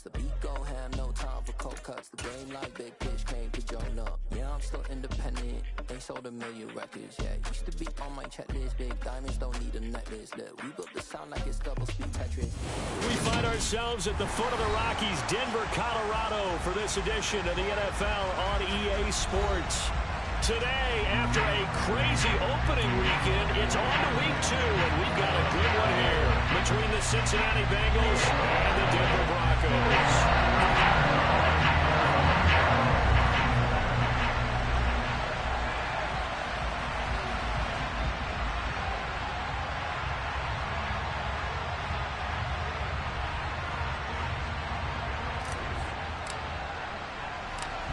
The beat go ham, no time for cold cuts. The game like big pitch came to join up. Yeah, I'm still independent. They sold 1 million records. Yeah, used to be on my checklist. Big diamonds don't need a necklace. Look, we built the sound like it's double speed Tetris. We find ourselves at the foot of the Rockies, Denver, Colorado, for this edition of the NFL on EA Sports. Today, after a crazy opening weekend, it's on to week 2, and we've got a good one here between the Cincinnati Bengals and the Denver Broncos.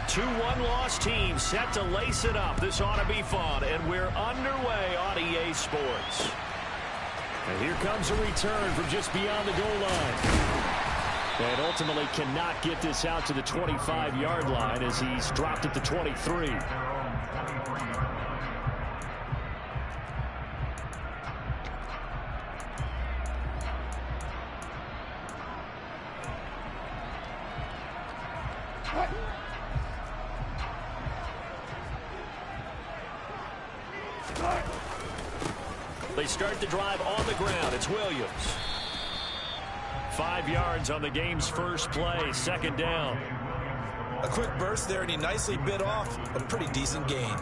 2-1 loss team set to lace it up. This ought to be fun, and we're underway on EA Sports. And here comes a return from just beyond the goal line. And ultimately cannot get this out to the 25-yard line as he's dropped at the 23. They start the drive on the ground. It's Williams. 5 yards on the game's first play. Second down. A quick burst there, and he nicely bit off a pretty decent gain.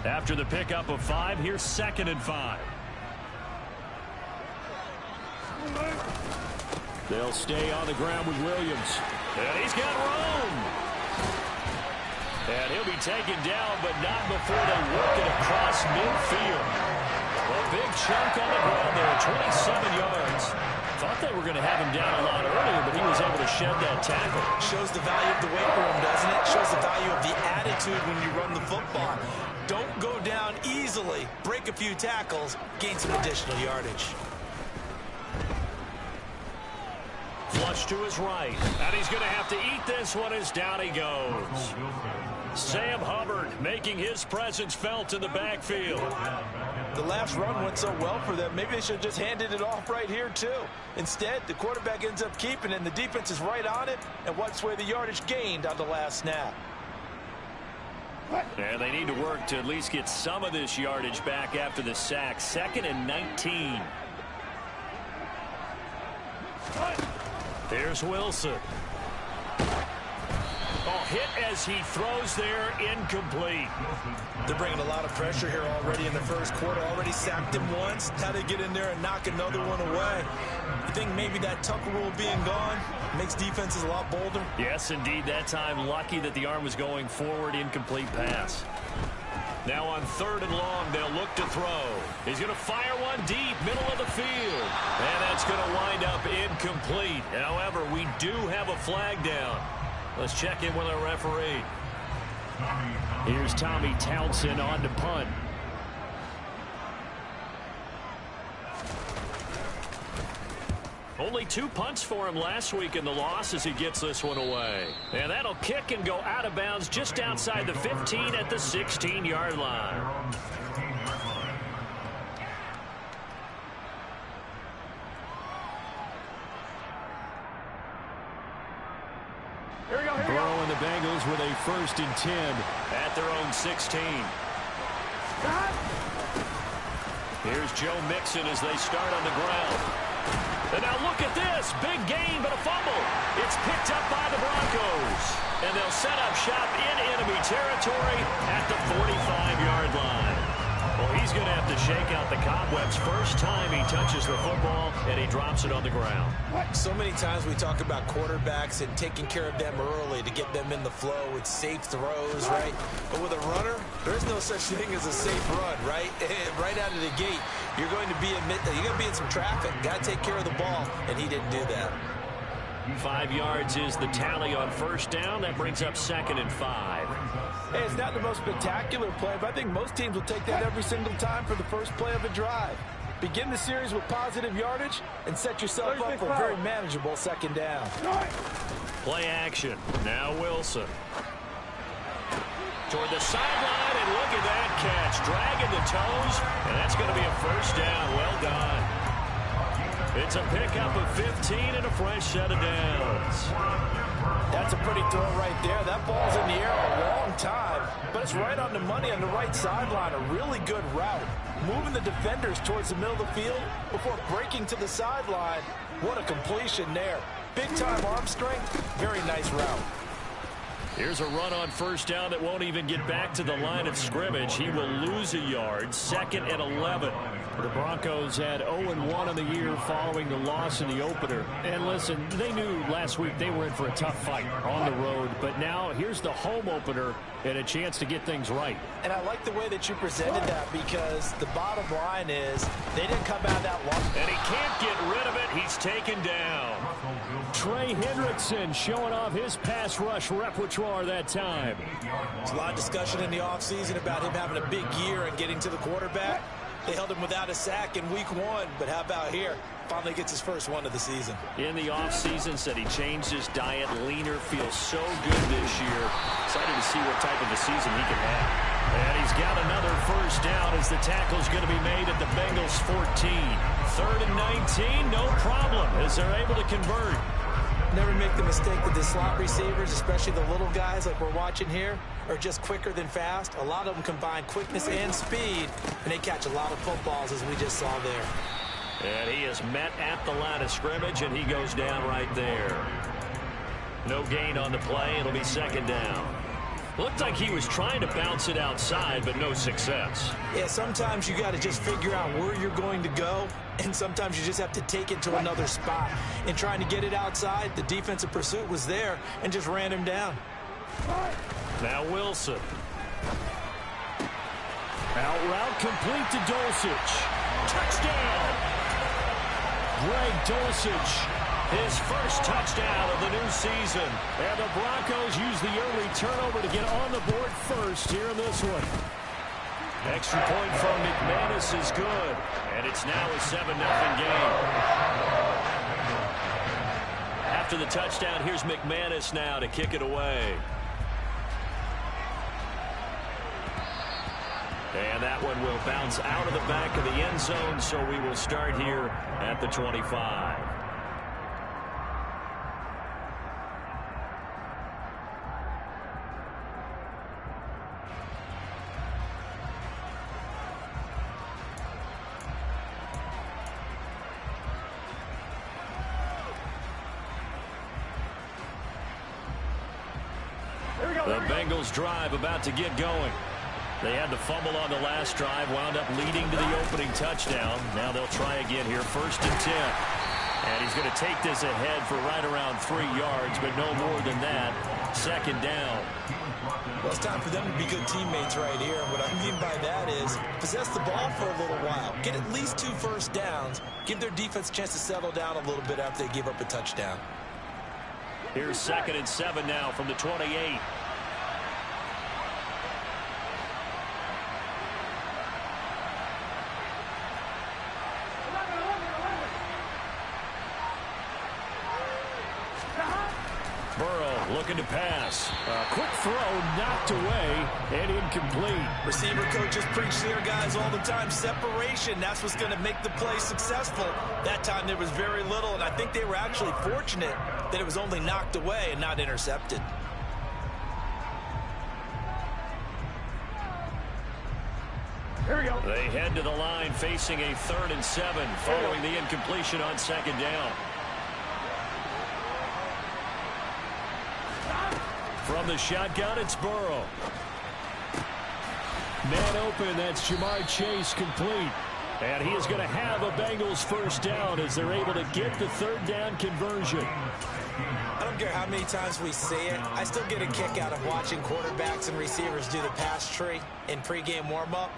After the pickup of 5, here's 2nd and 5. They'll stay on the ground with Williams. And he's got room. And he'll be taken down, but not before they work it across midfield. A big chunk on the ground there, 27 yards. Thought they were going to have him down a lot earlier, but he was able to shed that tackle. Shows the value of the weight room, doesn't it? Shows the value of the attitude when you run the football. Don't go down easily. Break a few tackles, gain some additional yardage. Flush to his right. And he's going to have to eat this one as down he goes. Sam Hubbard making his presence felt in the backfield. The last run went so well for them. Maybe they should have just handed it off right here, too. Instead, the quarterback ends up keeping it, and the defense is right on it and wipes away the yardage gained on the last snap. And they need to work to at least get some of this yardage back after the sack. 2nd and 19. There's Wilson. Oh, hit as he throws there, incomplete. They're bringing a lot of pressure here already in the first quarter. Already sacked him once. Now they get in there and knock another one away. You think maybe that Tucker rule being gone makes defenses a lot bolder? Yes, indeed. That time, lucky that the arm was going forward, incomplete pass. Now on 3rd and long, they'll look to throw. He's going to fire one deep, middle of the field. And that's going to wind up incomplete. However, we do have a flag down. Let's check in with our referee. Here's Tommy Townsend on to punt. Only 2 punts for him last week in the loss as he gets this one away. And that'll kick and go out of bounds just outside the 15 at the 16-yard line. Burrow and the Bengals with a 1st and 10 at their own 16. Here's Joe Mixon as they start on the ground. And now look at this. Big gain, but a fumble. It's picked up by the Broncos. And they'll set up shop in enemy territory at the 45-yard line. Well, he's going to have to shake out the cobwebs first time he touches the football, and he drops it on the ground. So many times we talk about quarterbacks and taking care of them early to get them in the flow with safe throws, right? But with a runner, there's no such thing as a safe run, right? Right out of the gate, you're going to be in some traffic. Got to take care of the ball, and he didn't do that. 5 yards is the tally on 1st down. That brings up 2nd and 5. Hey, it's not the most spectacular play, but I think most teams will take that every single time for the first play of a drive. Begin the series with positive yardage and set yourself up for a very manageable second down. Play action. Now Wilson. Toward the sideline, and look at that catch. Dragging the toes, and that's going to be a first down. Well done. It's a pickup of 15 and a fresh set of downs. That's a pretty throw right there. That ball's in the air a long time, but it's right on the money on the right sideline. A really good route. Moving the defenders towards the middle of the field before breaking to the sideline. What a completion there. Big-time arm strength. Very nice route. Here's a run on first down that won't even get back to the line of scrimmage. He will lose a yard. 2nd and 11. The Broncos had 0-1 in the year following the loss in the opener. And listen, they knew last week they were in for a tough fight on the road. But now here's the home opener and a chance to get things right. And I like the way that you presented that, because the bottom line is they didn't come out that long. And he can't get rid of it. He's taken down. Trey Hendrickson showing off his pass rush repertoire that time. There's a lot of discussion in the offseason about him having a big year and getting to the quarterback. They held him without a sack in week 1, but how about here? Finally gets his first one of the season. In the offseason, said he changed his diet, leaner, feels so good this year. Excited to see what type of a season he can have. And he's got another first down as the tackle's going to be made at the Bengals 14. 3rd and 19, no problem, as they're able to convert. Never make the mistake that the slot receivers, especially the little guys like we're watching here, are just quicker than fast. A lot of them combine quickness and speed, and they catch a lot of footballs, as we just saw there. And he is met at the line of scrimmage, and he goes down right there. No gain on the play. It'll be 2nd down. Looked like he was trying to bounce it outside, but no success. Yeah, sometimes you got to just figure out where you're going to go, and sometimes you just have to take it to another spot. In trying to get it outside, the defensive pursuit was there and just ran him down. Now Wilson. Out route complete to Dulcich. Touchdown! Greg Dulcich. His first touchdown of the new season. And the Broncos use the early turnover to get on the board first here in this one. Extra point from McManus is good. And it's now a 7-0 game. After the touchdown, here's McManus now to kick it away. And that one will bounce out of the back of the end zone, so we will start here at the 25. The Bengals drive about to get going. They had the fumble on the last drive, wound up leading to the opening touchdown. Now they'll try again here, 1st and 10. And he's going to take this ahead for right around 3 yards, but no more than that. 2nd down. Well, it's time for them to be good teammates right here. And what I mean by that is possess the ball for a little while. Get at least 2 first downs. Give their defense a chance to settle down a little bit after they give up a touchdown. Here's 2nd and 7 now from the 28. Looking to pass. A quick throw knocked away and incomplete. Receiver coaches preach here, guys, all the time. Separation, that's what's going to make the play successful. That time there was very little, and I think they were actually fortunate that it was only knocked away and not intercepted. Here we go. They head to the line facing a 3rd and 7 following the incompletion on 2nd down. From the shotgun, it's Burrow. Man open, that's Jamar Chase complete. And he is going to have a Bengals first down as they're able to get the 3rd down conversion. I don't care how many times we see it. I still get a kick out of watching quarterbacks and receivers do the pass tree in pregame warm-up.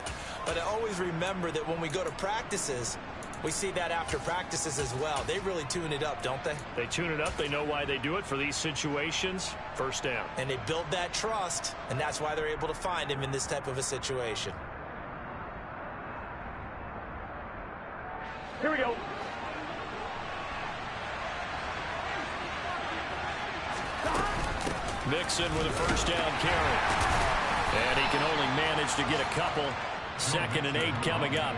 But I always remember that when we go to practices, we see that after practices as well. They really tune it up, don't they? They tune it up. They know why they do it for these situations. First down. And they build that trust, and that's why they're able to find him in this type of a situation. Here we go. Mixon with a first down carry. And he can only manage to get a couple. 2nd and 8 coming up.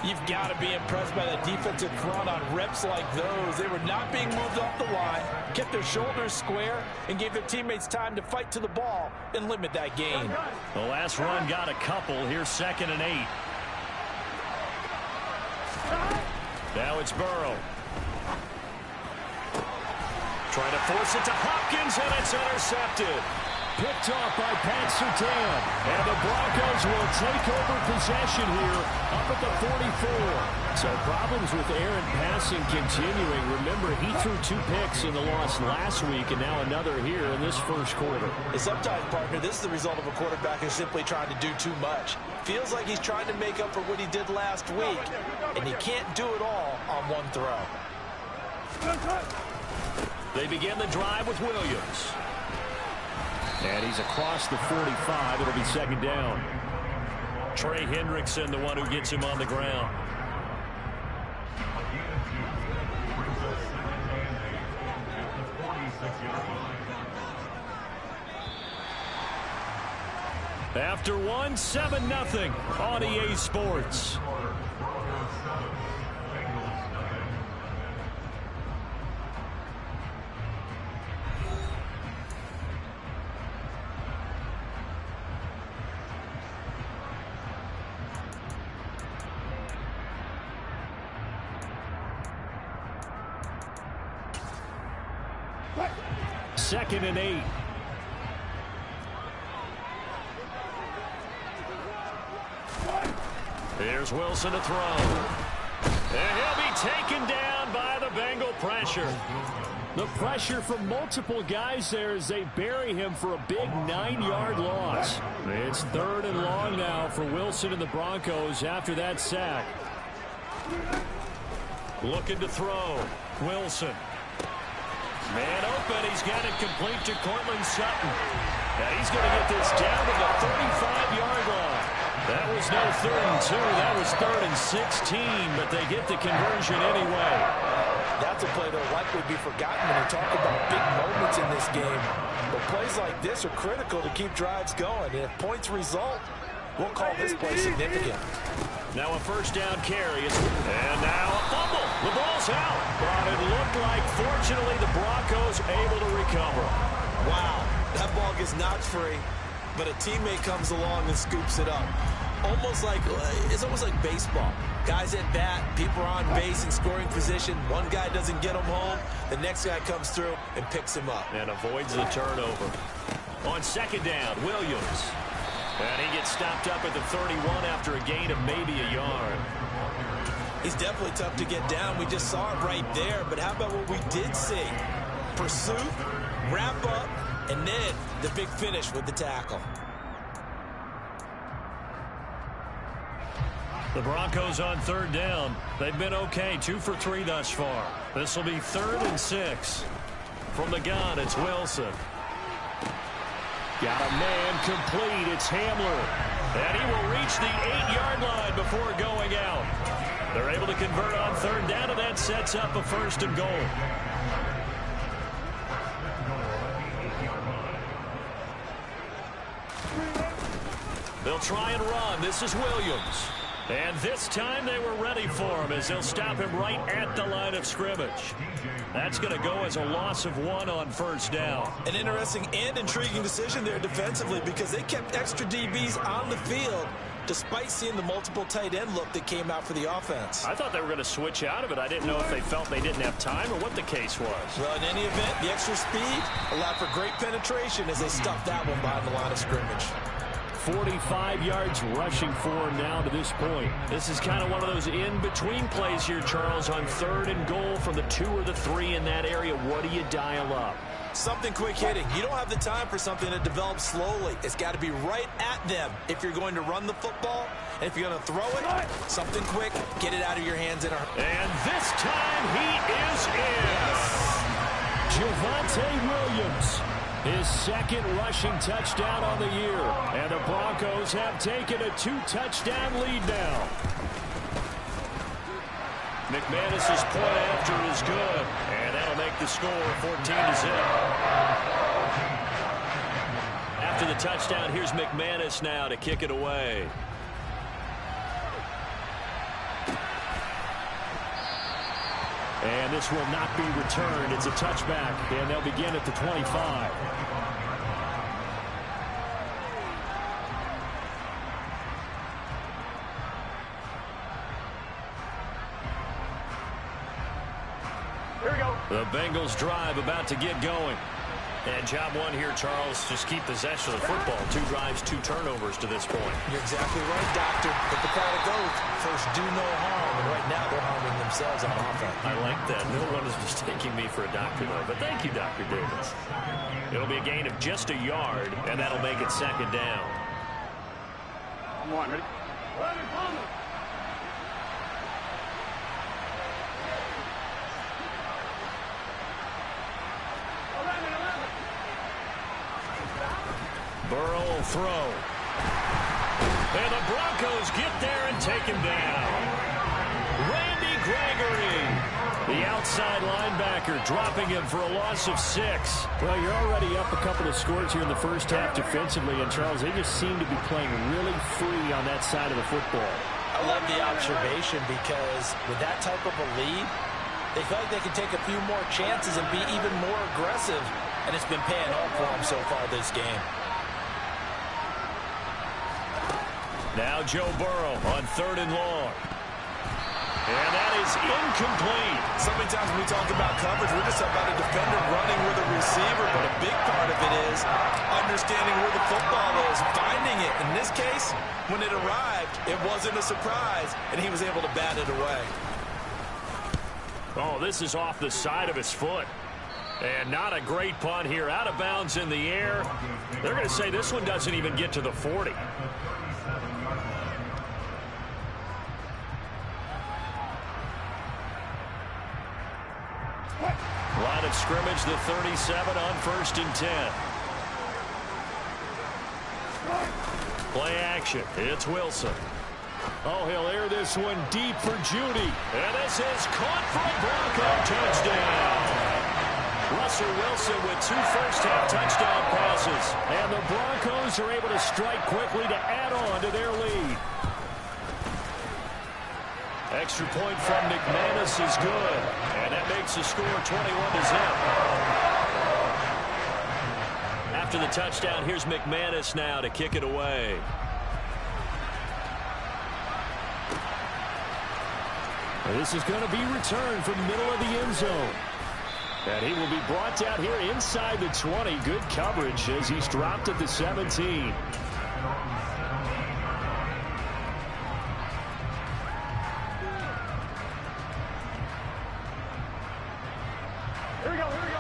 You've got to be impressed by the defensive front on reps like those. They were not being moved off the line, kept their shoulders square, and gave their teammates time to fight to the ball and limit that gain. The last run got a couple. Here's 2nd and 8. Now it's Burrow. Trying to force it to Hopkins, and it's intercepted. Picked off by Pat Surtain. And the Broncos will take over possession here up at the 44. So problems with air and passing continuing. Remember, he threw 2 picks in the loss last week, and now another here in this first quarter. And sometimes, partner, this is the result of a quarterback who's simply trying to do too much. Feels like he's trying to make up for what he did last week, and he can't do it all on one throw. They begin the drive with Williams. And he's across the 45. It'll be 2nd down. Trey Hendrickson, the one who gets him on the ground. After 1, 7-0 on EA Sports. Second and 8. Here's Wilson to throw. And he'll be taken down by the Bengal pressure. The pressure from multiple guys there as they bury him for a big 9-yard loss. It's 3rd and long now for Wilson and the Broncos after that sack. Looking to throw. Wilson. Man open. He's got it complete to Cortland Sutton. And he's going to get this down to the 35-yard line. That was no 3rd and 2. That was 3rd and 16, but they get the conversion anyway. That's a play that will likely be forgotten when you talk about big moments in this game. But plays like this are critical to keep drives going. And if points result, we'll call this play significant. Now a first down carry. And now a fumble. The ball's out. But it looked like, fortunately, the Broncos able to recover. Wow, that ball gets knocked free, but a teammate comes along and scoops it up. It's almost like baseball. Guys at bat, people are on base in scoring position. One guy doesn't get him home. The next guy comes through and picks him up. And avoids the turnover. On 2nd down, Williams. And he gets stopped up at the 31 after a gain of maybe a yard. He's definitely tough to get down. We just saw it right there. But how about what we did see? Pursuit, wrap up, and then the big finish with the tackle. The Broncos on 3rd down. They've been okay, 2 for 3 thus far. This will be 3rd and 6. From the gun, it's Wilson. Got a man complete. It's Hamler. And he will reach the 8-yard line before going out. They're able to convert on 3rd down, and that sets up a 1st and goal. They'll try and run. This is Williams. And this time they were ready for him as they'll stop him right at the line of scrimmage. That's going to go as a loss of 1 on 1st down. An interesting and intriguing decision there defensively because they kept extra DBs on the field despite seeing the multiple tight end look that came out for the offense. I thought they were going to switch out of it. I didn't know if they felt they didn't have time or what the case was. Well, in any event, the extra speed allowed for great penetration as they stuffed that one behind the line of scrimmage. 45 yards rushing for him now to this point. This is kind of one of those in-between plays here, Charles, on 3rd and goal from the 2 or the 3 in that area. What do you dial up? Something quick hitting. You don't have the time for something that develops slowly. It's got to be right at them if you're going to run the football. And if you're going to throw it, something quick, get it out of your hands in a hurry. And this time he is in. Javonte Williams. His 2nd rushing touchdown on the year. And the Broncos have taken a 2-touchdown lead now. McManus's point after is good, and that'll make the score 14-0. After the touchdown, here's McManus now to kick it away. And this will not be returned. It's a touchback, and they'll begin at the 25. The Bengals drive about to get going. And job one here, Charles, just keep possession of the football. 2 drives, 2 turnovers to this point. You're exactly right, Doctor. But the crowd of goats first do no harm, and right now they're harming themselves on offense. I like that. No one is mistaking me for a doctor, though. But thank you, Dr. Davis. It'll be a gain of just a yard, and that'll make it 2nd down. Come on, ready? Burrow will throw. And the Broncos get there and take him down. Randy Gregory, the outside linebacker, dropping him for a loss of 6. Well, you're already up a couple of scores here in the first half defensively, and Charles, they just seem to be playing really free on that side of the football. I love the observation because with that type of a lead, they feel like they can take a few more chances and be even more aggressive, and it's been paying off for them so far this game. Now Joe Burrow on 3rd and long. And that is incomplete. So many times when we talk about coverage, we're just about a defender running with a receiver, but a big part of it is understanding where the football is, finding it. In this case, when it arrived, it wasn't a surprise, and he was able to bat it away. Oh, this is off the side of his foot. And not a great punt here. Out of bounds in the air. They're going to say this one doesn't even get to the 40. Line of scrimmage, the 37 on 1st and 10. Play action. It's Wilson. Oh, he'll air this one deep for Judy. And this is caught for a Bronco touchdown. Russell Wilson with 2 first-half touchdown passes. And the Broncos are able to strike quickly to add on to their lead. Extra point from McManus is good. And that makes the score 21-0. After the touchdown, here's McManus now to kick it away. This is going to be returned from the middle of the end zone. And he will be brought down here inside the 20. Good coverage as he's dropped at the 17.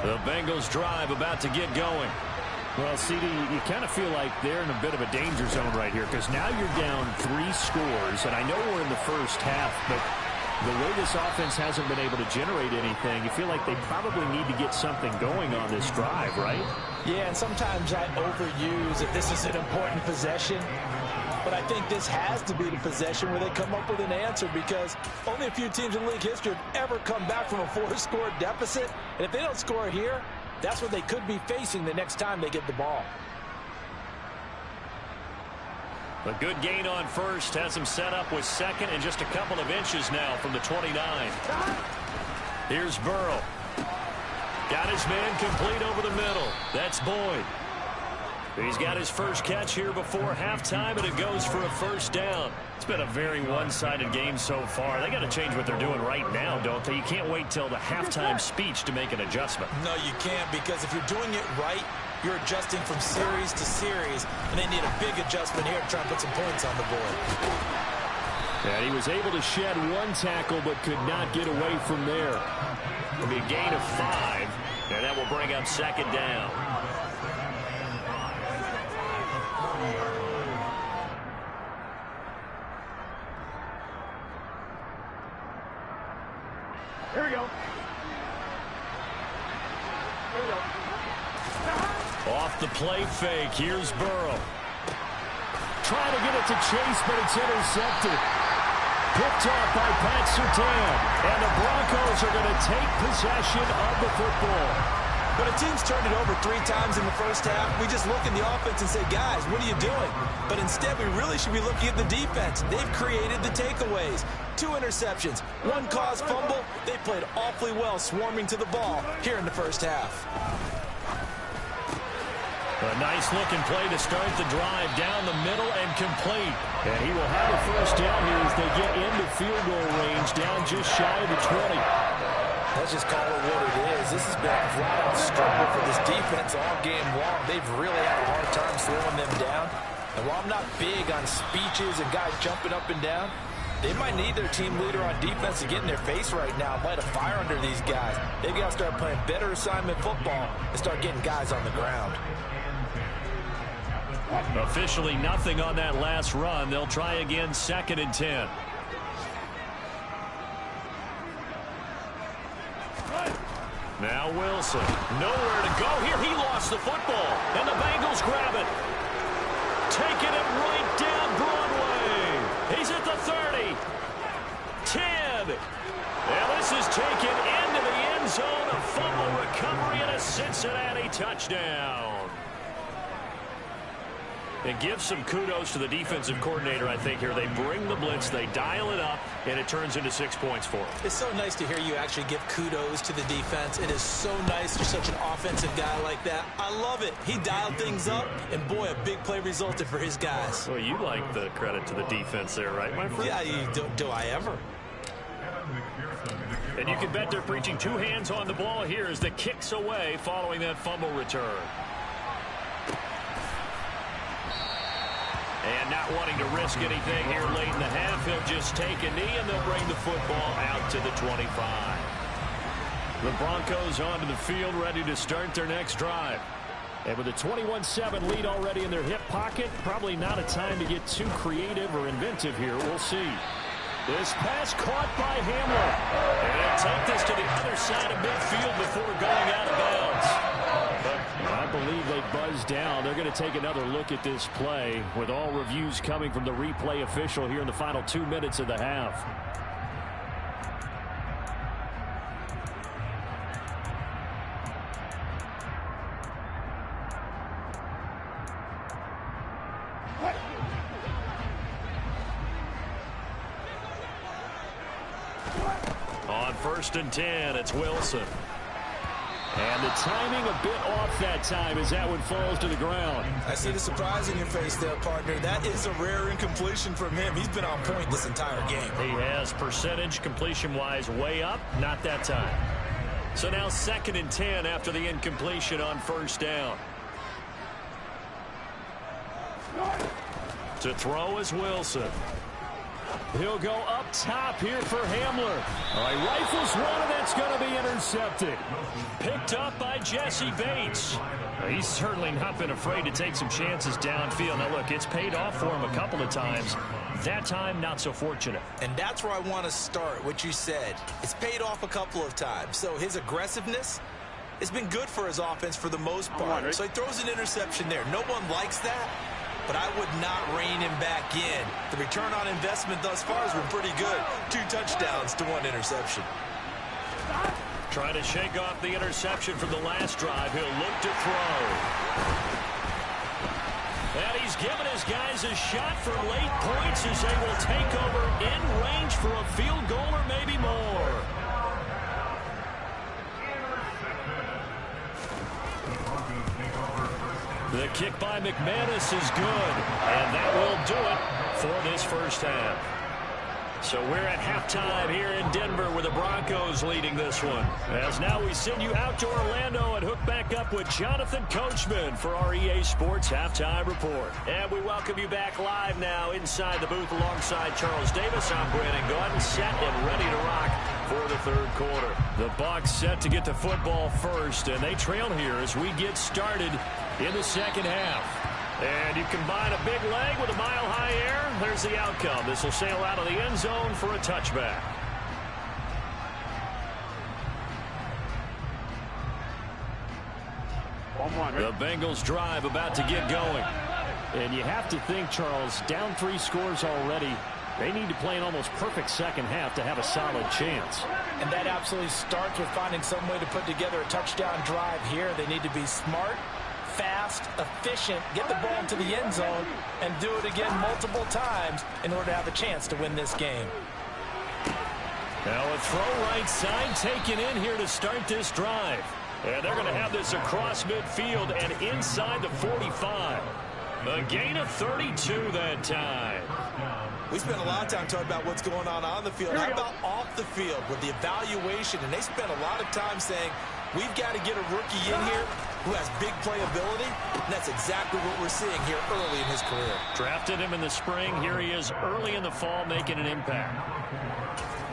The Bengals drive about to get going. Well, CD, you kind of feel like they're in a bit of a danger zone right here because now you're down 3 scores, and I know we're in the first half, but the way this offense hasn't been able to generate anything, you feel like they probably need to get something going on this drive, right? Yeah, and sometimes I overuse if this is an important possession. But I think this has to be the possession where they come up with an answer because only a few teams in league history have ever come back from a 4-score deficit. And if they don't score here, that's what they could be facing the next time they get the ball. A good gain on first has him set up with 2nd and just a couple of inches now from the 29. Here's Burrow. Got his man complete over the middle. That's Boyd. He's got his first catch here before halftime, and it goes for a first down. It's been a very one-sided game so far. They got to change what they're doing right now, don't they? You can't wait till the halftime speech to make an adjustment. No, you can't, because if you're doing it right, you're adjusting from series to series, and they need a big adjustment here to try and put some points on the board. And he was able to shed 1 tackle, but could not get away from there. It'll be a gain of 5, and that will bring up 2nd down. Here we go. Here we go. Off the play fake, here's Burrow. Trying to get it to Chase, but it's intercepted. Picked off by Pat Surtain. And the Broncos are going to take possession of the football. But a team's turned it over 3 times in the first half. We just look in the offense and say, guys, what are you doing? But instead, we really should be looking at the defense. They've created the takeaways. 2 interceptions, 1 caused fumble. They played awfully well swarming to the ball here in the first half. A nice-looking play to start the drive down the middle and complete. And he will have a first down here as they get into field goal range, down just shy of the 20. Let's just call it what it is. This has been a flat-out struggle for this defense all game long. They've really had a hard time slowing them down. And while I'm not big on speeches and guys jumping up and down, they might need their team leader on defense to get in their face right now and light a fire under these guys. They've got to start playing better assignment football and start getting guys on the ground. Officially nothing on that last run. They'll try again, 2nd and 10. Now Wilson, nowhere to go here. He lost the football, and the Bengals grab it. Taking it right down Broadway. He's at the 30, 10. And this is taken into the end zone. A fumble recovery and a Cincinnati touchdown. And give some kudos to the defensive coordinator, I think, here. They bring the blitz, they dial it up, and it turns into 6 points for them. It's so nice to hear you actually give kudos to the defense. It is so nice for such an offensive guy like that. I love it. He dialed things up, and boy, a big play resulted for his guys. Well, you like the credit to the defense there, right, my friend? Yeah, do I ever? And you can bet they're preaching 2 hands on the ball here as the kick's away following that fumble return. And not wanting to risk anything here late in the half, he'll just take a knee, and they'll bring the football out to the 25. The Broncos onto the field, ready to start their next drive. And with a 21-7 lead already in their hip pocket, probably not a time to get too creative or inventive here. We'll see. This pass caught by Hamler. And they'll take this to the other side of midfield before going out of bounds. I believe they buzzed down. They're going to take another look at this play with all reviews coming from the replay official here in the final 2 minutes of the half. On 1st and 10, it's Wilson. And the timing a bit off that time as that one falls to the ground. I see the surprise in your face there, partner. That is a rare incompletion from him. He's been on point this entire game. He has percentage completion-wise way up, not that time. So now 2nd and 10 after the incompletion on 1st down. To throw is Wilson. He'll go up top here for Hamler. All right, rifles one, and that's going to be intercepted. Picked up by Jesse Bates. He's certainly not been afraid to take some chances downfield. Now, look, it's paid off for him a couple of times. That time, not so fortunate. And that's where I want to start, what you said. It's paid off a couple of times. So his aggressiveness has been good for his offense for the most part. So he throws an interception there. No one likes that. But I would not rein him back in. The return on investment thus far has been pretty good. 2 touchdowns to 1 interception. Trying to shake off the interception from the last drive. He'll look to throw. And he's given his guys a shot for late points as they will take over in range for a field goal or maybe more. The kick by McManus is good, and that will do it for this first half. So we're at halftime here in Denver with the Broncos leading this one. As now we send you out to Orlando and hook back up with Jonathan Coachman for our EA Sports Halftime Report. And we welcome you back live now inside the booth alongside Charles Davis. I'm Brandon Gordon, set and ready to rock for the 3rd quarter. The Bucs set to get the football first, and they trail here as we get started in the 2nd half. And you combine a big leg with a mile-high air, there's the outcome. This will sail out of the end zone for a touchback. The Bengals drive about to get going. And you have to think, Charles, down 3 scores already. They need to play an almost perfect second half to have a solid chance. And that absolutely starts with finding some way to put together a touchdown drive here. They need to be smart, fast, efficient, get the ball into the end zone, and do it again multiple times in order to have a chance to win this game. Now a throw right side taken in here to start this drive. And they're going to have this across midfield and inside the 45. A gain of 32 that time. We spent a lot of time talking about what's going on the field. How about off the field with the evaluation? And they spent a lot of time saying, we've got to get a rookie in here who has big playability. And that's exactly what we're seeing here early in his career. Drafted him in the spring. Here he is early in the fall making an impact.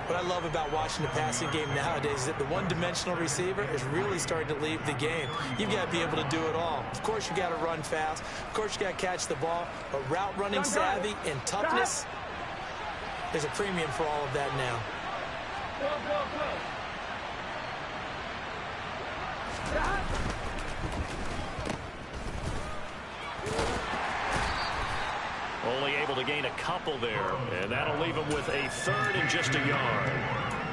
What I love about watching the passing game nowadays is that the one-dimensional receiver is really starting to leave the game. You've got to be able to do it all. Of course, you got to run fast. Of course, you got to catch the ball. But route running savvy and toughness, there's a premium for all of that now. Only able to gain a couple there, and that'll leave him with a third and just a yard.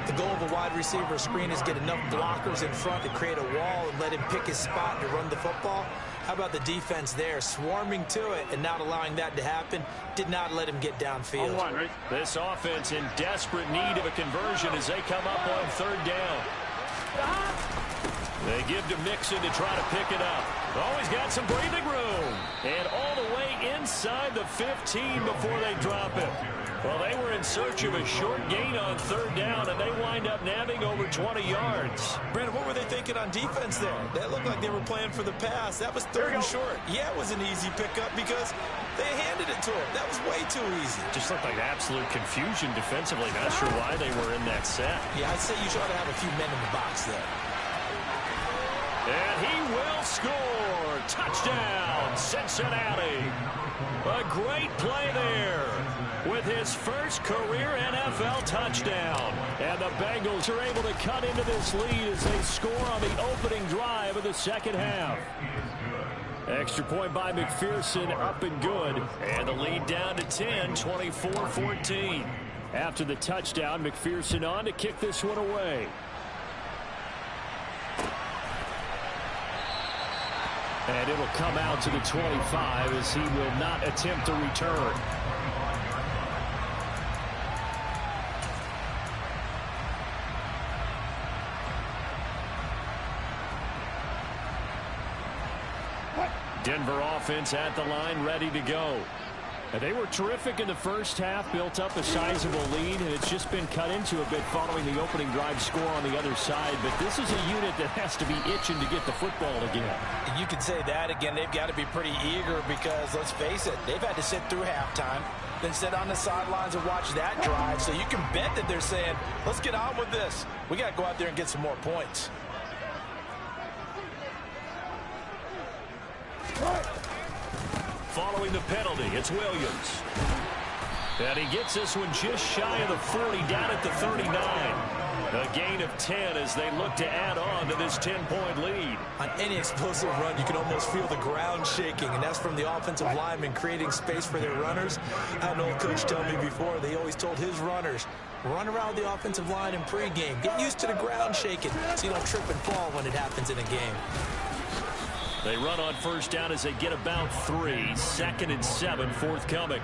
The goal of a wide receiver screen is get enough blockers in front to create a wall and let him pick his spot to run the football. How about the defense there, swarming to it and not allowing that to happen? Did not let him get downfield. This offense in desperate need of a conversion as they come up on third down. They give to Mixon to try to pick it up. Always got some breathing room. And all the way inside the 15 before they drop it. Well, they were in search of a short gain on third down, and they wind up nabbing over 20 yards. Brandon, what were they thinking on defense there? That looked like they were playing for the pass. That was third and short. Yeah, it was an easy pickup because they handed it to him. That was way too easy. Just looked like absolute confusion defensively. Not sure why they were in that set. Yeah, I'd say you ought to have a few men in the box there. And he will score. Touchdown, Cincinnati. A great play there with his first career NFL touchdown. And the Bengals are able to cut into this lead as they score on the opening drive of the second half. Extra point by McPherson, up and good. And the lead down to 10, 24-14. After the touchdown, McPherson on to kick this one away. And it'll come out to the 25 as he will not attempt to return. Denver offense at the line, ready to go. And they were terrific in the first half, built up a sizable lead, and it's just been cut into a bit following the opening drive score on the other side. But this is a unit that has to be itching to get the football again. And you could say that again. They've got to be pretty eager because, let's face it, they've had to sit through halftime, then sit on the sidelines and watch that drive. So you can bet that they're saying, let's get on with this. We got to go out there and get some more points. Following the penalty, it's Williams. And he gets this one just shy of the 40, down at the 39. A gain of 10 as they look to add on to this 10-point lead. On any explosive run, you can almost feel the ground shaking, and that's from the offensive linemen creating space for their runners. I had an old coach tell me before, they always told his runners, run around the offensive line in pregame. Get used to the ground shaking so you don't trip and fall when it happens in a game. They run on first down as they get about 3. 2nd and 7 forthcoming.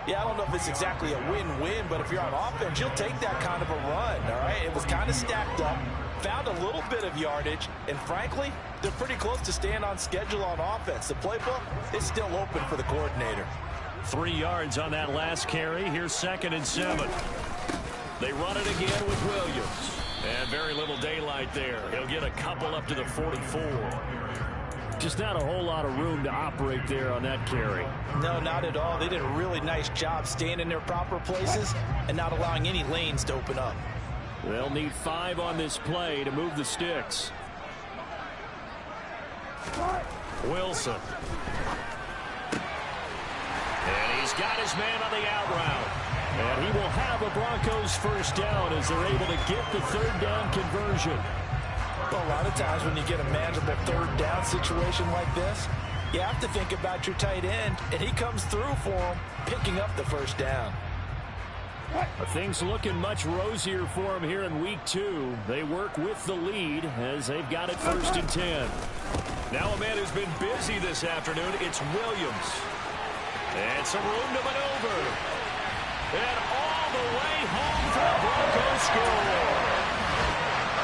Yeah, I don't know if it's exactly a win-win, but if you're on offense, you'll take that kind of a run, all right? It was kind of stacked up, found a little bit of yardage, and frankly, they're pretty close to staying on schedule on offense. The playbook is still open for the coordinator. 3 yards on that last carry. Here's 2nd and 7. They run it again with Williams. And very little daylight there. He'll get a couple up to the 44. Just not a whole lot of room to operate there on that carry. No, not at all. They did a really nice job staying in their proper places and not allowing any lanes to open up. They'll need 5 on this play to move the sticks. Wilson. And he's got his man on the out route. And he will have a Broncos first down as they're able to get the third down conversion. Well, a lot of times when you get a manageable third down situation like this, you have to think about your tight end, and he comes through for him, picking up the first down. Things looking much rosier for them here in week 2. They work with the lead as they've got it 1st and 10. Now a man who's been busy this afternoon, it's Williams. And some room to maneuver. And all the way home for a Broncos score.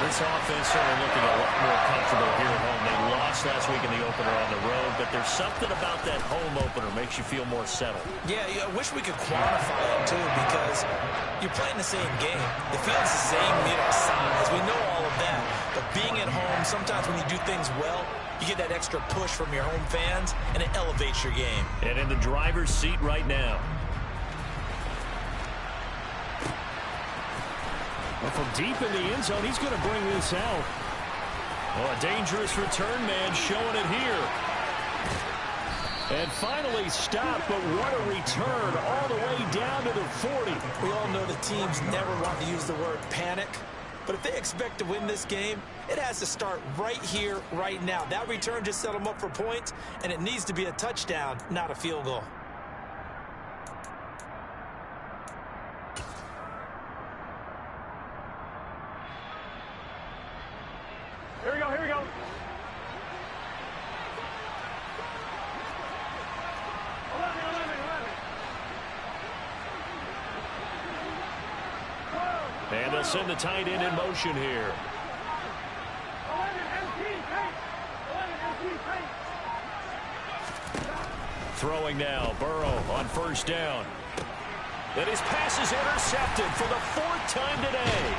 This offense certainly looking a lot more comfortable here at home. They lost last week in the opener on the road, but there's something about that home opener makes you feel more settled. Yeah, I wish we could quantify it, too, because you're playing the same game. The field's the same, size. We know all of that. But being at home, sometimes when you do things well, you get that extra push from your home fans, and it elevates your game. And in the driver's seat right now. Well, from deep in the end zone, he's going to bring this out. Oh, a dangerous return man showing it here. And finally stopped, but what a return all the way down to the 40. We all know the teams never want to use the word panic, but if they expect to win this game, it has to start right here, right now. That return just set them up for points, and it needs to be a touchdown, not a field goal. Here we go, here we go. And they'll send the tight end in motion here. 11 empty, tight. 11 empty, tight. Throwing now, Burrow on 1st down. And his pass is intercepted for the 4th time today.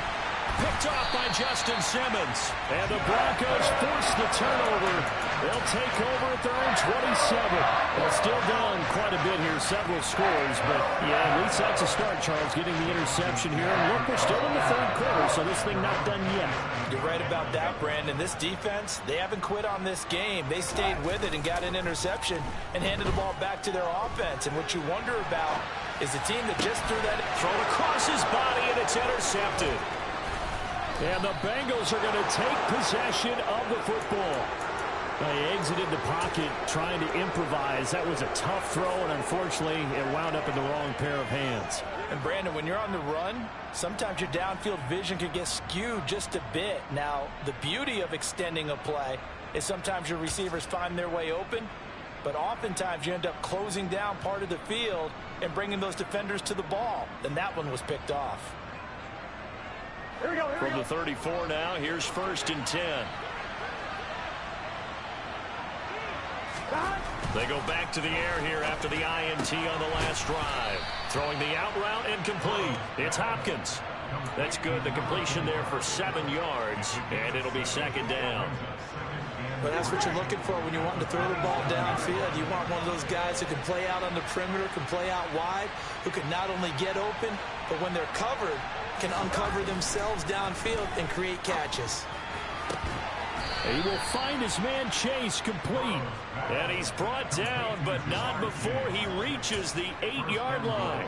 Picked off by Justin Simmons. And the Broncos force the turnover. They'll take over at their own 27. Well, still down quite a bit here, several scores. But, yeah, at least that's a start, Charles, getting the interception here. And look, we're still in the 3rd quarter, so this thing not done yet. You're right about that, Brandon. This defense, they haven't quit on this game. They stayed with it and got an interception and handed the ball back to their offense. And what you wonder about is the team that just threw that Thrown across his body, and it's intercepted. And the Bengals are going to take possession of the football. They exited the pocket trying to improvise. That was a tough throw, and unfortunately, it wound up in the wrong pair of hands. And, Brandon, when you're on the run, sometimes your downfield vision can get skewed just a bit. Now, the beauty of extending a play is sometimes your receivers find their way open, but oftentimes you end up closing down part of the field and bringing those defenders to the ball. And that one was picked off. Here we go, here we From go. the 34 now, here's 1st and 10. They go back to the air here after the INT on the last drive. Throwing the out route incomplete. It's Hopkins. That's good. The completion there for 7 yards, and it'll be 2nd down. But that's what you're looking for when you want to throw the ball downfield. You want one of those guys who can play out on the perimeter, can play out wide, who can not only get open, but when they're covered, can uncover themselves downfield and create catches. He will find his man Chase complete. And he's brought down, but not before he reaches the 8-yard line.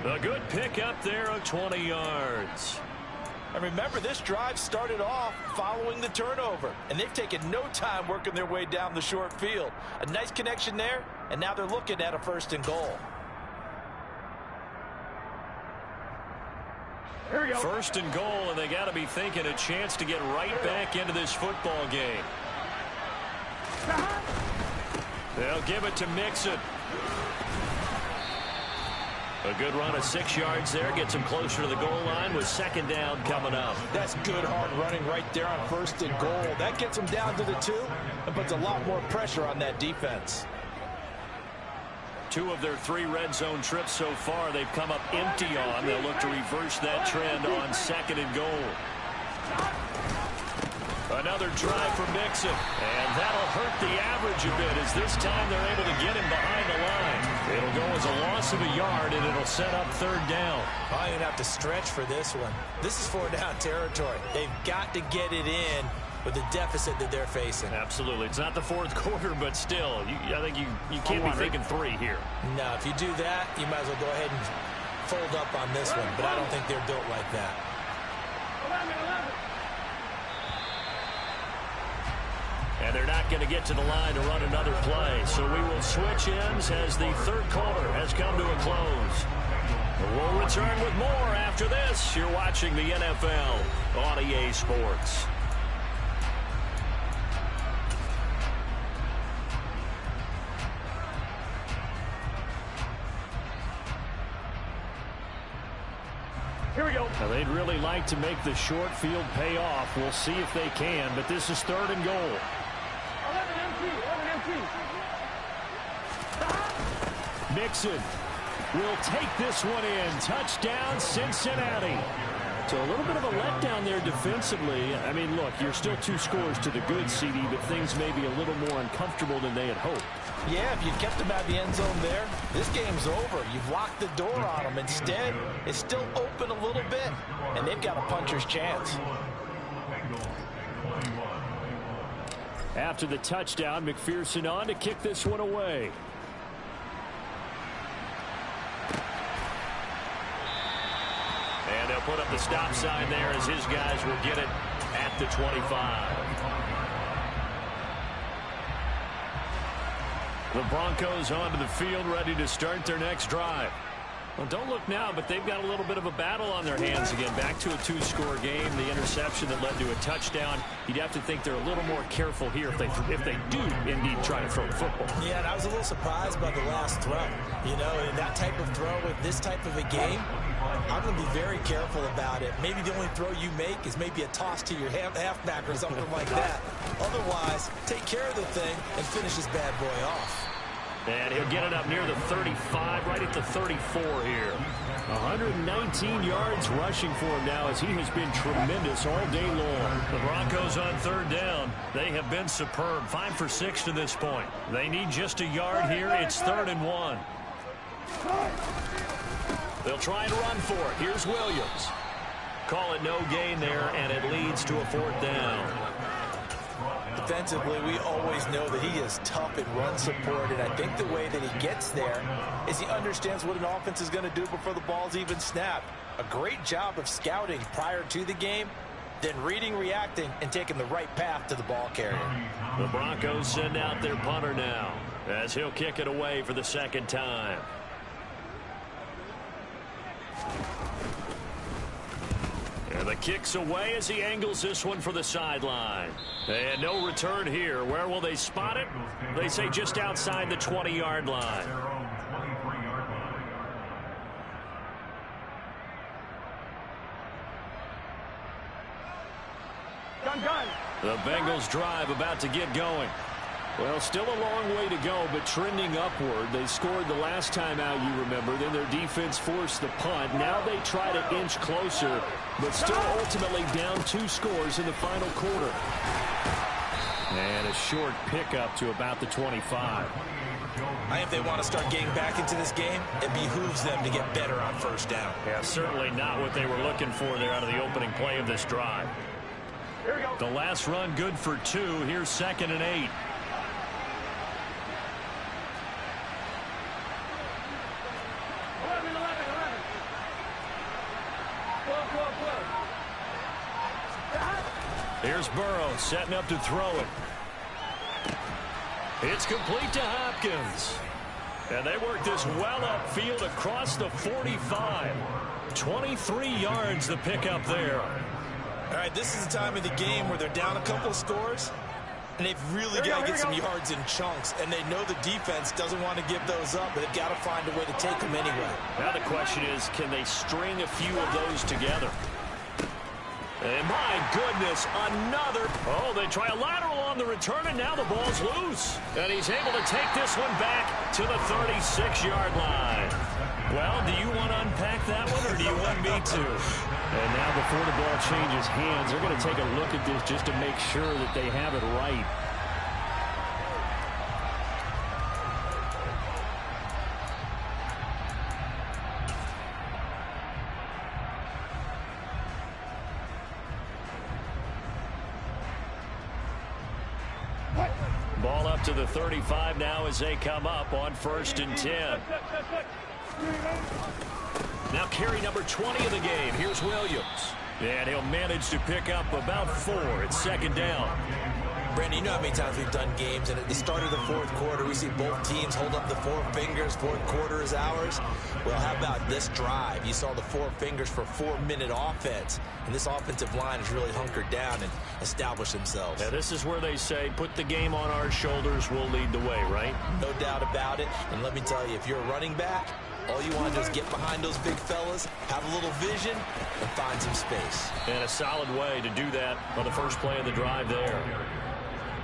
A good pickup there of 20 yards. And remember, this drive started off following the turnover, and they've taken no time working their way down the short field. A nice connection there, and now they're looking at a 1st and goal. Here we go. 1st and goal, and they got to be thinking a chance to get right back into this football game. They'll give it to Mixon. A good run of 6 yards there. Gets him closer to the goal line with 2nd down coming up. That's good hard running right there on 1st and goal. That gets them down to the 2 and puts a lot more pressure on that defense. 2 of their 3 red zone trips so far they've come up empty on. They'll look to reverse that trend on 2nd and goal. Another drive for Mixon, and that'll hurt the average a bit as this time they're able to get him behind the line. It'll go as a loss of a yard, and it'll set up 3rd down. I'm going to have to stretch for this one. This is 4-down territory. They've got to get it in with the deficit that they're facing. Absolutely. It's not the 4th quarter, but still, I think you can't be thinking 3 here. No, if you do that, you might as well go ahead and fold up on this one, but I don't think they're built like that. 11, 11. And they're not going to get to the line to run another play. So we will switch ends as the 3rd quarter has come to a close. We'll return with more after this. You're watching the NFL on EA Sports. Here we go. Now, they'd really like to make the short field pay off. We'll see if they can, but this is 3rd and goal. 11 empty. Mixon will take this one in. Touchdown, Cincinnati. So a little bit of a letdown there defensively. I mean, look, you're still 2 scores to the good, CD, but things may be a little more uncomfortable than they had hoped. Yeah, if you kept them out the end zone there, this game's over. You've locked the door on them. Instead, it's still open a little bit, and they've got a puncher's chance. After the touchdown, McPherson on to kick this one away. And they'll put up the stop sign there as his guys will get it at the 25. The Broncos onto the field, ready to start their next drive. Well, don't look now, but they've got a little bit of a battle on their hands again. Back to a 2-score game. The interception that led to a touchdown. You'd have to think they're a little more careful here if they do indeed try to throw the football. Yeah, and I was a little surprised by the last throw. You know, in that type of throw with this type of a game, I'm going to be very careful about it. Maybe the only throw you make is maybe a toss to your halfback or something like that. Otherwise, take care of the thing and finish this bad boy off. And he'll get it up near the 35, right at the 34 here. 119 yards rushing for him now as he has been tremendous all day long. The Broncos on 3rd down. They have been superb. 5 for 6 to this point. They need just a yard here. It's 3rd and 1. They'll try and run for it. Here's Williams. Call it no gain there, and it leads to a 4th down. Defensively, we always know that he is tough in run support, and I think the way that he gets there is he understands what an offense is going to do before the ball's even snapped. A great job of scouting prior to the game, then reading, reacting, and taking the right path to the ball carrier. The Broncos send out their punter now as he'll kick it away for the 2nd time. And the kick's away as he angles this one for the sideline. And no return here. Where will they spot it? They say just outside the 20-yard line. Gun. The Bengals drive about to get going. Well, still a long way to go, but trending upward. They scored the last time out, you remember. Then their defense forced the punt. Now they try to inch closer, but still ultimately down 2 scores in the final quarter. And a short pickup to about the 25. I think if they want to start getting back into this game, it behooves them to get better on 1st down. Yeah, certainly not what they were looking for there out of the opening play of this drive. Here we go. The last run good for 2. Here's 2nd and 8. 11. Here's Burrow setting up to throw it. It's complete to Hopkins. And they work this well upfield across the 45. 23 yards the pickup there. All right, this is the time of the game where they're down a couple of scores, and they've really got to get some yards in chunks, and they know the defense doesn't want to give those up, but they've got to find a way to take them anyway. Now the question is, can they string a few of those together? And my goodness, another. Oh, they try a lateral on the return, and now the ball's loose. And he's able to take this one back to the 36-yard line. Well, do you want to unpack that one, or do you want me to? And now before the ball changes hands, they're going to take a look at this just to make sure that they have it right. Ball up to the 35 now as they come up on 1st and 10. Now carry number 20 of the game. Here's Williams. And he'll manage to pick up about 4. It's 2nd down. Brandon, you know how many times we've done games, and at the start of the fourth quarter, we see both teams hold up the four fingers, fourth quarter is ours. Well, how about this drive? You saw the four fingers for 4-minute offense, and this offensive line has really hunkered down and established themselves. Yeah, this is where they say, put the game on our shoulders, we'll lead the way, right? No doubt about it, and let me tell you, if you're a running back, all you want to do is get behind those big fellas, have a little vision, and find some space. And a solid way to do that on the first play of the drive there.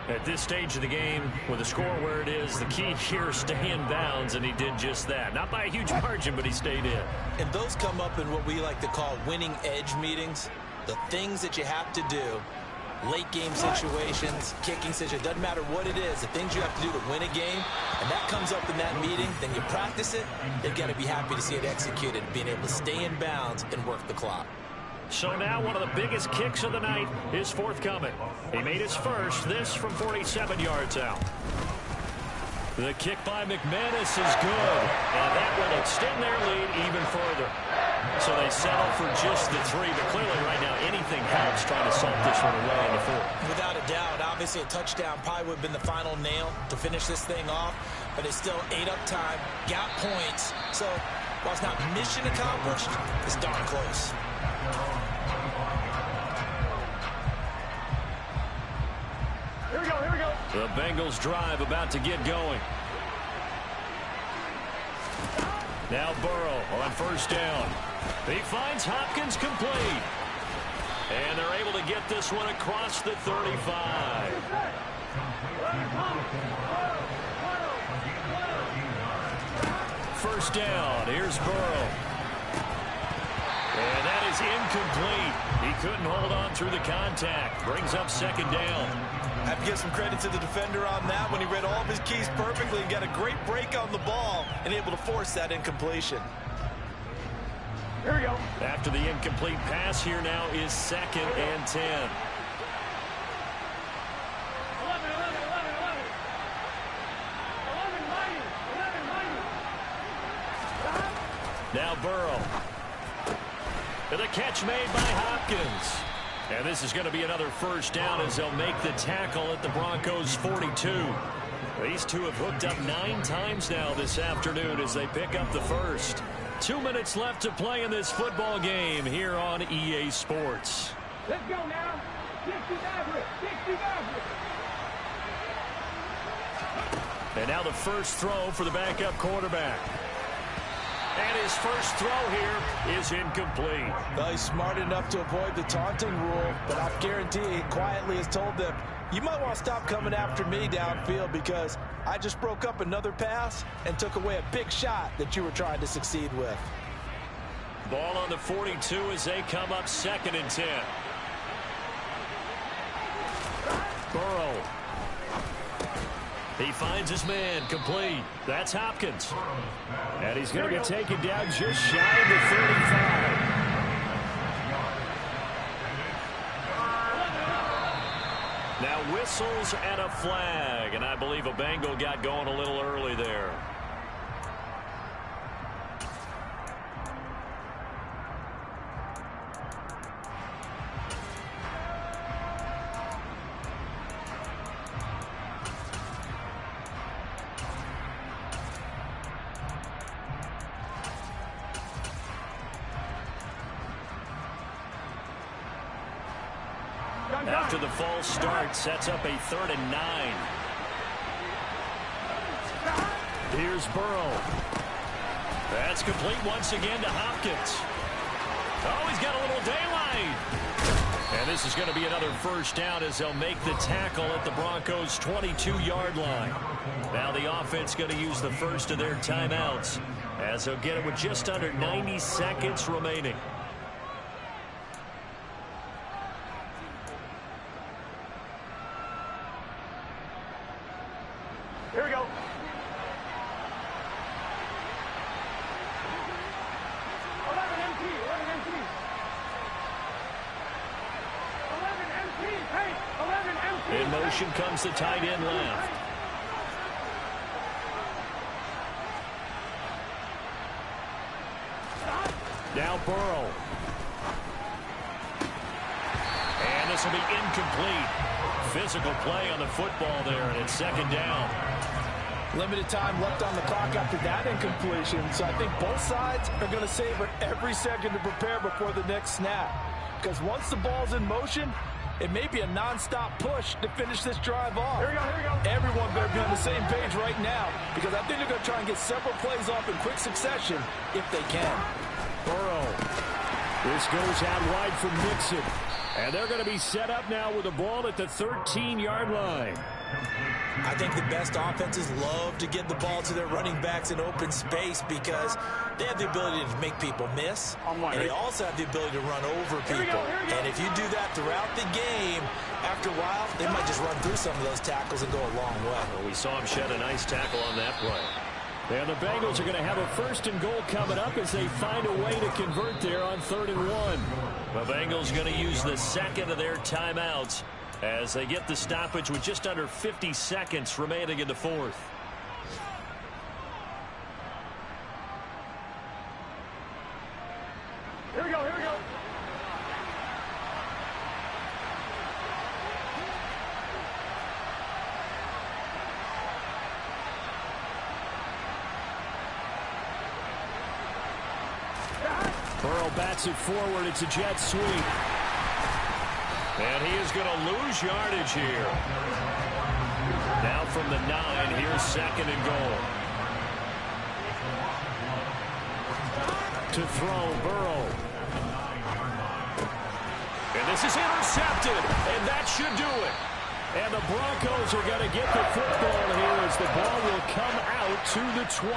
At this stage of the game, with the score where it is, the key here is stay in bounds, and he did just that. Not by a huge margin, but he stayed in. And those come up in what we like to call winning edge meetings. The things that you have to do, late game situations, kicking situations, doesn't matter what it is, the things you have to do to win a game, and that comes up in that meeting, then you practice it, you've got to be happy to see it executed, being able to stay in bounds and work the clock. So now one of the biggest kicks of the night is forthcoming. He made his first, this from 47 yards out. The kick by McManus is good, and that will extend their lead even further. So they settle for just the 3, but clearly right now anything helps trying to salt this one away in the 4th. Without a doubt, obviously a touchdown probably would have been the final nail to finish this thing off, but it's still ate up time, got points. So while it's not mission accomplished, it's darn close. Here we go, here we go. The Bengals drive about to get going. Now Burrow on first down. He finds Hopkins complete. And they're able to get this one across the 35. First down. Here's Burrow. And that is incomplete. He couldn't hold on through the contact. Brings up second down. I have to give some credit to the defender on that when he read all of his keys perfectly and got a great break on the ball and able to force that incompletion. Here we go. After the incomplete pass, here now is 2nd and 10. 11. Now Burrow. And the catch made by Hopkins. And this is going to be another first down as they'll make the tackle at the Broncos' 42. These two have hooked up 9 times now this afternoon as they pick up the first. 2 minutes left to play in this football game here on EA Sports. Let's go now. 60 And now the first throw for the backup quarterback. And his first throw here is incomplete. Well, he's smart enough to avoid the taunting rule, but I guarantee he quietly has told them, you might want to stop coming after me downfield because I just broke up another pass and took away a big shot that you were trying to succeed with. Ball on the 42 as they come up 2nd and 10. Burrow. He finds his man complete. That's Hopkins. And he's going to be taken down just shy of the 35. Now whistles and a flag. And I believe a Bengal got going a little early there. After the false start, sets up a 3rd and 9. Here's Burrow. That's complete once again to Hopkins. Oh, he's got a little daylight. And this is going to be another first down as they'll make the tackle at the Broncos' 22-yard line. Now the offense going to use the first of their timeouts as they'll get it with just under 90 seconds remaining. Here we go. 11 MT. 11 MT. 11 MT. Hey, 11 MT. In motion comes the tight end left. Now Burrow. And this will be incomplete. physical play on the football there, and it's second down. Limited time left on the clock after that incompletion, so I think both sides are going to savor every second to prepare before the next snap. Because once the ball's in motion, it may be a non-stop push to finish this drive off. Here we go. Everyone better be on the same page right now, because I think they're going to try and get several plays off in quick succession if they can. Burrow. This goes out wide from Mixon. And they're going to be set up now with the ball at the 13-yard line. I think the best offenses love to get the ball to their running backs in open space because they have the ability to make people miss, and they also have the ability to run over people. And if you do that throughout the game, after a while, they might just run through some of those tackles and go a long way. Well, we saw him shed a nice tackle on that play. And the Bengals are going to have a 1st and goal coming up as they find a way to convert there on 3rd and 1. The Bengals going to use the second of their timeouts as they get the stoppage with just under 50 seconds remaining in the 4th. Here we go. Burrow bats it forward. It's a jet sweep. And he is going to lose yardage here. Now from the 9, here's 2nd and goal. To throw, Burrow. And this is intercepted, and that should do it. And the Broncos are going to get the football here as the ball will come out to the 20.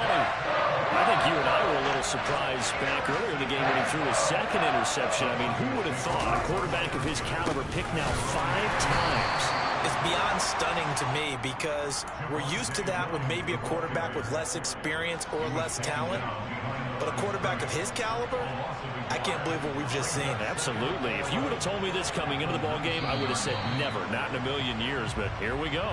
I think you and I were a little surprised back earlier in the game when he threw his 2nd interception. I mean, who would have thought a quarterback of his caliber picked now 5 times? It's beyond stunning to me because we're used to that with maybe a quarterback with less experience or less talent. But a quarterback of his caliber, I can't believe what we've just seen. Absolutely. If you would have told me this coming into the ball game, I would have said never, not in a million years. But here we go.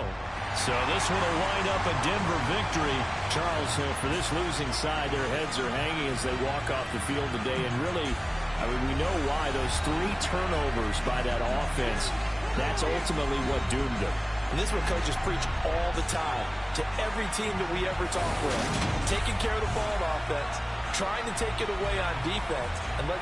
So this one will wind up a Denver victory. Charles, for this losing side, their heads are hanging as they walk off the field today. And really, I mean, we know why. Those 3 turnovers by that offense, that's ultimately what doomed them. And this is what coaches preach all the time to every team that we ever talk with. Taking care of the ball on offense, trying to take it away on defense, and let's